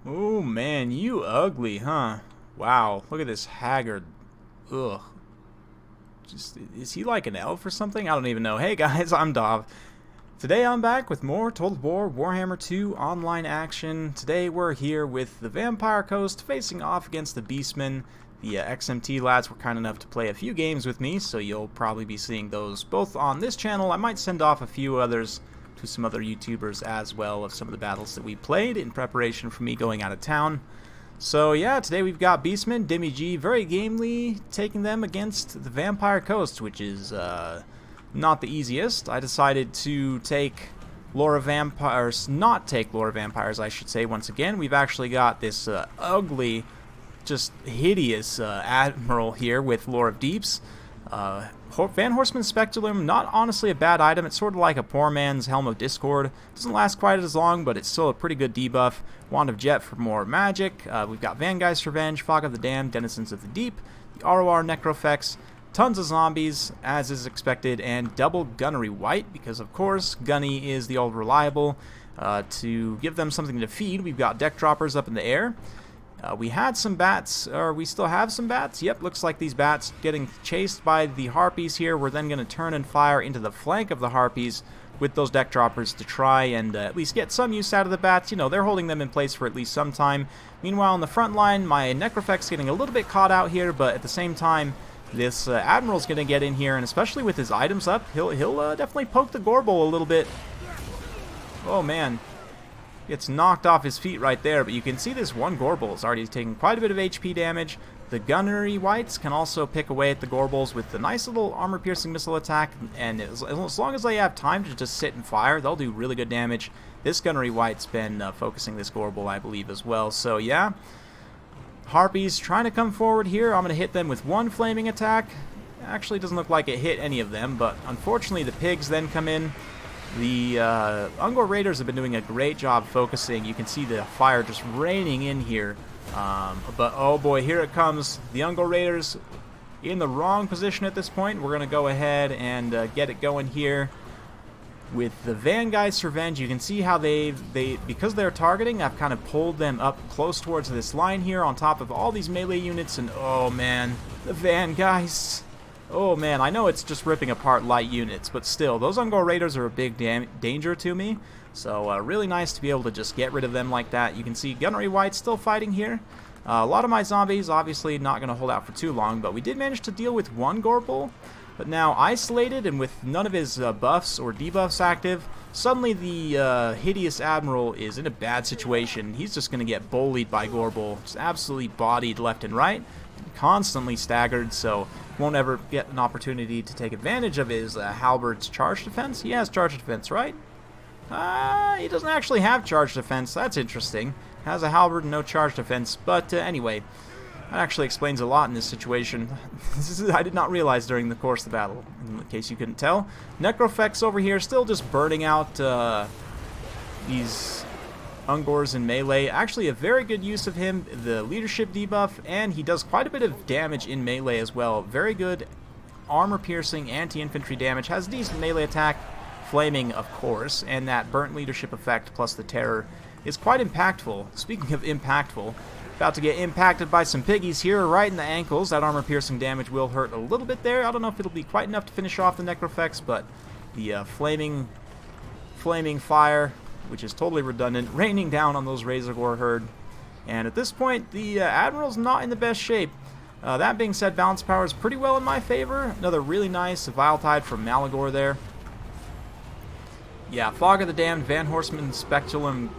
Oh man, you ugly, huh? Wow, look at this haggard. Ugh. Just, is he like an elf or something? I don't even know. Hey guys, I'm Dov. Today I'm back with more Total War Warhammer 2 online action. Today we're here with the Vampire Coast facing off against the Beastmen. The XMT lads were kind enough to play a few games with me, so you'll probably be seeing those both on this channel. I might send off a few others to some other YouTubers as well of some of the battles that we played in preparation for me going out of town. So yeah, today we've got Beastmen, Dimmy G, very gamely, taking them against the Vampire Coast, which is not the easiest. I decided to take Lore of Vampires, not take Lore of Vampires, I should say, once again. We've actually got this ugly, just hideous Admiral here with Lore of Deeps. Van Horseman's Speculum, not honestly a bad item. It's sort of like a poor man's Helm of Discord. Doesn't last quite as long, but it's still a pretty good debuff. Wand of Jet for more magic. We've got Vangeist's Revenge, Fog of the Damned, Denizens of the Deep, the ROR Necrofex, tons of zombies, as is expected, and double Gunnery White, because of course, Gunny is the old reliable. To give them something to feed, we've got Deck Droppers up in the air. We had some bats, or we still have some bats. Yep, looks like these bats getting chased by the Harpies here. We're then going to turn and fire into the flank of the Harpies with those deck droppers to try and at least get some use out of the bats. You know, they're holding them in place for at least some time. Meanwhile, on the front line, my Necrofex getting a little bit caught out here, but at the same time, this Admiral's going to get in here, and especially with his items up, he'll definitely poke the Gorbel a little bit. Oh, man. Gets knocked off his feet right there, but you can see this one Gorbel is already taking quite a bit of HP damage. The Gunnery Whites can also pick away at the Gorbels with the nice little armor-piercing missile attack, and as long as they have time to just sit and fire, they'll do really good damage. This Gunnery White's been focusing this Gorbel, I believe, as well. So, yeah. Harpies trying to come forward here. I'm going to hit them with one flaming attack. Actually, doesn't look like it hit any of them, but unfortunately the pigs then come in. The Ungor Raiders have been doing a great job focusing. You can see the fire just raining in here. But oh boy, here it comes. The Ungor Raiders in the wrong position at this point. We're going to go ahead and get it going here. With the Vangeist's Revenge, you can see how because they're targeting, I've kind of pulled them up close towards this line here on top of all these melee units. And oh man, the Vangeists. Oh man, I know it's just ripping apart light units, but still, those Ungor Raiders are a big danger to me. So really nice to be able to just get rid of them like that. You can see Gunnery White still fighting here. A lot of my zombies obviously not going to hold out for too long, but we did manage to deal with one Gorbel. But now isolated and with none of his buffs or debuffs active, suddenly the hideous Admiral is in a bad situation. He's just going to get bullied by Gorbel, just absolutely bodied left and right, constantly staggered, so won't ever get an opportunity to take advantage of his halberd's charge defense. He has charge defense, right? He doesn't actually have charge defense. That's interesting. Has a halberd and no charge defense. But anyway, that actually explains a lot in this situation. I did not realize during the course of the battle, in case you couldn't tell. Necrofex over here still just burning out these Ungors in melee. Actually a very good use of him, the leadership debuff, and he does quite a bit of damage in melee as well. Very good armor piercing, anti-infantry damage, has decent melee attack, flaming of course, and that burnt leadership effect plus the terror is quite impactful. Speaking of impactful, about to get impacted by some piggies here right in the ankles. That armor piercing damage will hurt a little bit there. I don't know if it'll be quite enough to finish off the Necrofex, but the flaming fire, which is totally redundant, raining down on those Razorgore herd. And at this point, the Admiral's not in the best shape. That being said, balance power is pretty well in my favor. Another really nice Vile Tide from Malagor there. Yeah, Fog of the Damned, Van Horseman's Speculum.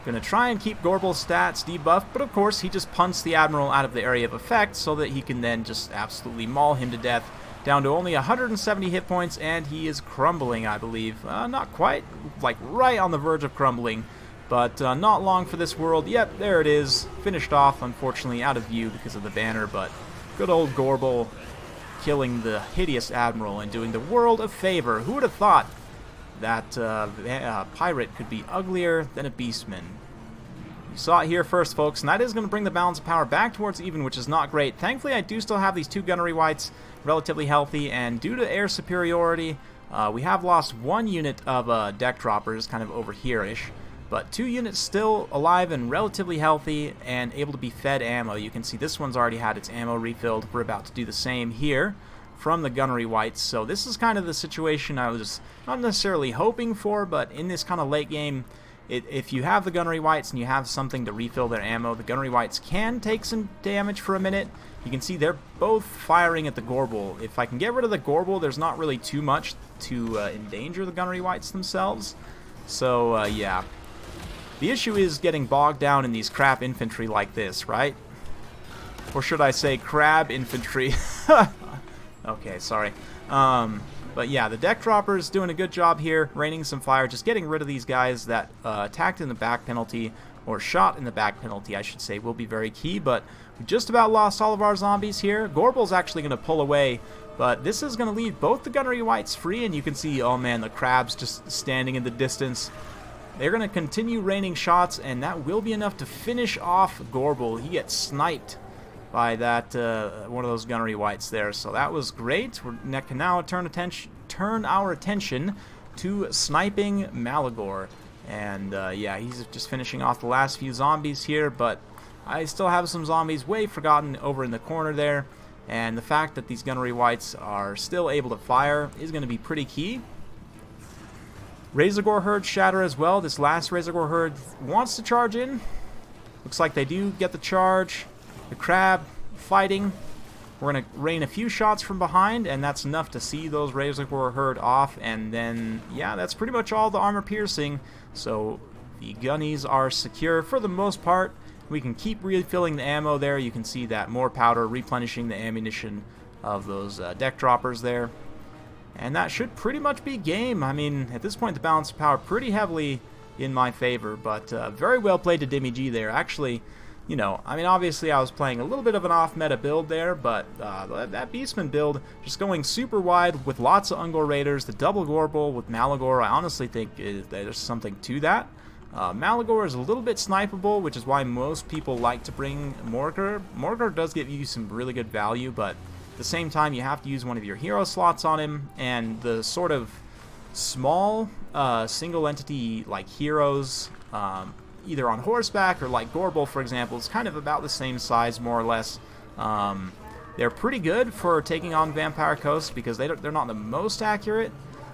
Gonna try and keep Gorbel's stats debuffed, but of course he just punts the Admiral out of the area of effect so that he can then just absolutely maul him to death. Down to only 170 hit points, and he is crumbling, I believe. Not quite, like right on the verge of crumbling, but not long for this world. Yep, there it is. Finished off, unfortunately, out of view because of the banner, but good old Gorbel killing the hideous Admiral and doing the world a favor. Who would have thought that pirate could be uglier than a Beastman? You saw it here first, folks, and that is going to bring the balance of power back towards even, which is not great. Thankfully, I do still have these two Gunnery Whites relatively healthy, and due to air superiority, we have lost one unit of deck droppers kind of over here-ish. But 2 units still alive and relatively healthy and able to be fed ammo. You can see this one's already had its ammo refilled. We're about to do the same here from the Gunnery Whites. So this is kind of the situation I was not necessarily hoping for, but in this kind of late game, if you have the Gunnery Whites and you have something to refill their ammo, the Gunnery Whites can take some damage for a minute. You can see they're both firing at the Gorbel. If I can get rid of the Gorbel, there's not really too much to endanger the Gunnery Whites themselves. So, yeah. The issue is getting bogged down in these crap infantry like this, right? Or should I say crab infantry? Okay, sorry. But yeah, the deck droppers doing a good job here, raining some fire, just getting rid of these guys that attacked in the back penalty, or shot in the back penalty, I should say, will be very key. But we just about lost all of our zombies here. Gorbel's actually going to pull away, but this is going to leave both the Gunnery Whites free, and you can see, oh man, the crabs just standing in the distance. They're going to continue raining shots, and that will be enough to finish off Gorbel. He gets sniped by that one of those Gunnery Whites there, so that was great. We can now turn our attention to sniping Malagor, and yeah, he's just finishing off the last few zombies here, but I still have some zombies way forgotten over in the corner there, and the fact that these Gunnery Whites are still able to fire is going to be pretty key. Razorgore Herd shatter as well. This last Razorgore Herd wants to charge in. Looks like they do get the charge. The crab fighting. We're going to rain a few shots from behind, and that's enough to see those Razorgore Herd off. And then, yeah, that's pretty much all the armor piercing. So the gunnies are secure for the most part. We can keep refilling the ammo there. You can see that more powder replenishing the ammunition of those deck droppers there. And that should pretty much be game. I mean, at this point, the balance of power pretty heavily in my favor, but very well played to Dimmy G there. Actually, you know, I mean, obviously I was playing a little bit of an off-meta build there, but that Beastman build, just going super wide with lots of Ungor Raiders, the double Gorbel with Malagor, I honestly think there's something to that. Malagor is a little bit snipeable, which is why most people like to bring Morgar. Morgar does give you some really good value, but at the same time, you have to use one of your hero slots on him, and the sort of small single entity like heroes, either on horseback or like Gorbel, for example, is kind of about the same size, more or less. They're pretty good for taking on Vampire Coast because they're not the most accurate,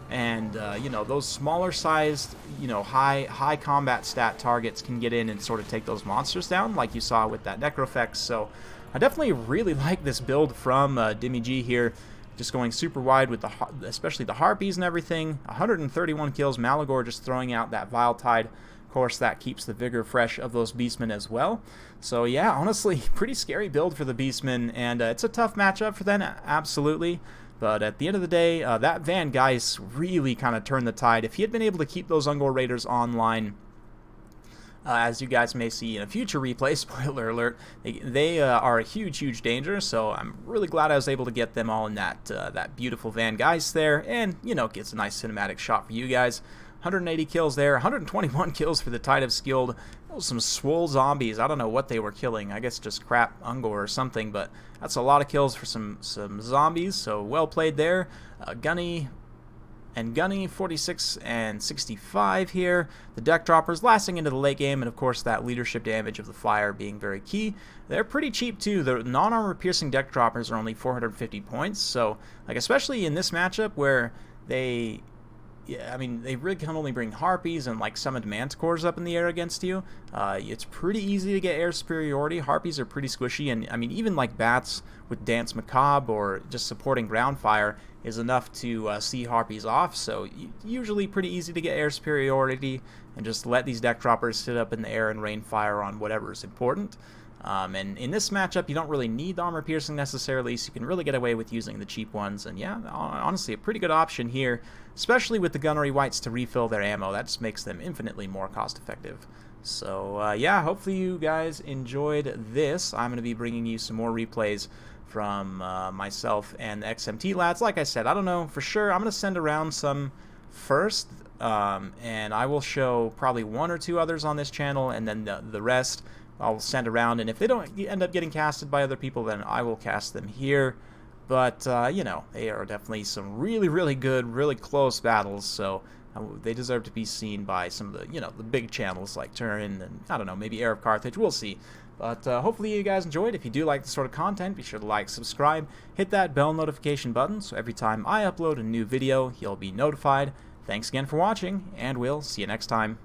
and you know, those smaller sized, you know, high combat stat targets can get in and sort of take those monsters down, like you saw with that Necrofex. So I definitely really like this build from Dimmy G here, just going super wide with especially the Harpies and everything. 131 kills, Malagor just throwing out that Vile Tide. Of course, that keeps the vigor fresh of those Beastmen as well. So yeah, honestly, pretty scary build for the Beastmen, and it's a tough matchup for them, absolutely. But at the end of the day, that Van Geis really kind of turned the tide. If he had been able to keep those Ungor Raiders online, as you guys may see in a future replay, spoiler alert, they are a huge danger, so I'm really glad I was able to get them all in that beautiful Van Geis there, and, you know, gets a nice cinematic shot for you guys. 180 kills there, 121 kills for the Tide of Skilled. Those some swole zombies. I don't know what they were killing. I guess just crap Ungor or something, but that's a lot of kills for some zombies, so well played there. Gunny 46 and 65 here. The deck droppers lasting into the late game, and of course that leadership damage of the fire being very key. They're pretty cheap too. The non-armor piercing deck droppers are only 450 points, so like especially in this matchup where they, yeah, I mean, they really can only bring Harpies and like summoned Manticores up in the air against you. It's pretty easy to get air superiority. Harpies are pretty squishy, and I mean, even like Bats with Dance Macabre or just supporting ground fire is enough to see Harpies off. So usually pretty easy to get air superiority and just let these deck droppers sit up in the air and rain fire on whatever is important. And in this matchup, you don't really need the armor piercing necessarily, so you can really get away with using the cheap ones. And yeah, honestly, a pretty good option here, especially with the Gunnery Whites to refill their ammo. That just makes them infinitely more cost effective. So yeah, hopefully you guys enjoyed this. I'm going to be bringing you some more replays from myself and the XMT lads. Like I said, I don't know for sure. I'm going to send around some first, and I will show probably one or two others on this channel, and then the rest I'll send around, and if they don't end up getting casted by other people, then I will cast them here. But, you know, they are definitely some really good, really close battles, so They deserve to be seen by some of the, the big channels like Turin and, I don't know, maybe Arab Carthage. We'll see. But hopefully you guys enjoyed. If you do like this sort of content, be sure to like, subscribe, hit that bell notification button so every time I upload a new video, you'll be notified. Thanks again for watching, and we'll see you next time.